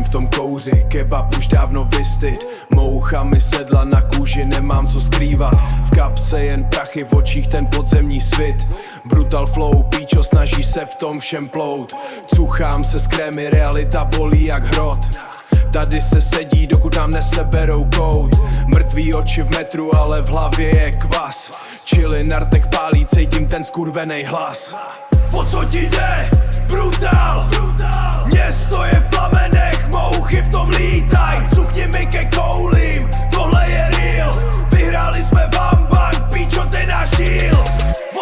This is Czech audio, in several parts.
v tom kouři, kebab už dávno vystyt. Moucha mi sedla na kůži, nemám co skrývat. V kapse jen prachy, v očích ten podzemní svit. Brutal flow, píčo, snaží se v tom všem plout. Cuchám se z krémy, realita bolí jak hrot. Tady se sedí, dokud nám neseberou kout. Mrtví oči v metru, ale v hlavě je kvas. Čili na rtech pálí, cítím ten skurvenej hlas. O co ti jde? Brutal! Město je v plamenech, mouchy v tom lítaj. Cuchni mi ke koulím, tohle je real. Vyhráli jsme vám bank, píčo, to je náš díl.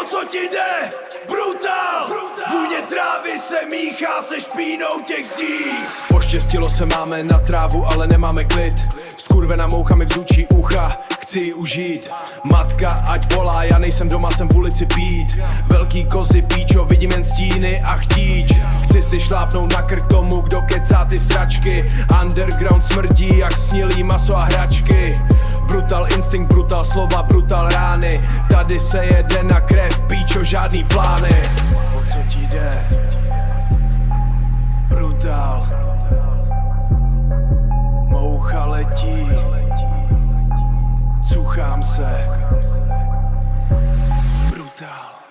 O co ti jde? Brutal! Vůně trávy se míchá se špínou těch zdí. Poštěstilo se máme na trávu, ale nemáme klid. Skurvená moucha mi bzučí ucha, chci ji užít. Matka ať volá, já nejsem doma, jsem v ulici pít. Velký kozy, píčo, vidím jen stíny a chtíč. Chci si šlápnout na krk tomu, kdo kecá ty sračky. Underground smrdí jak snilý maso a hračky. Brutal instinkt, brutal slova, brutal rány. Tady se jede na krev, píčo, žádný plány. O co ti jde? Brutal. Moucha letí. Cuchám se. Brutal.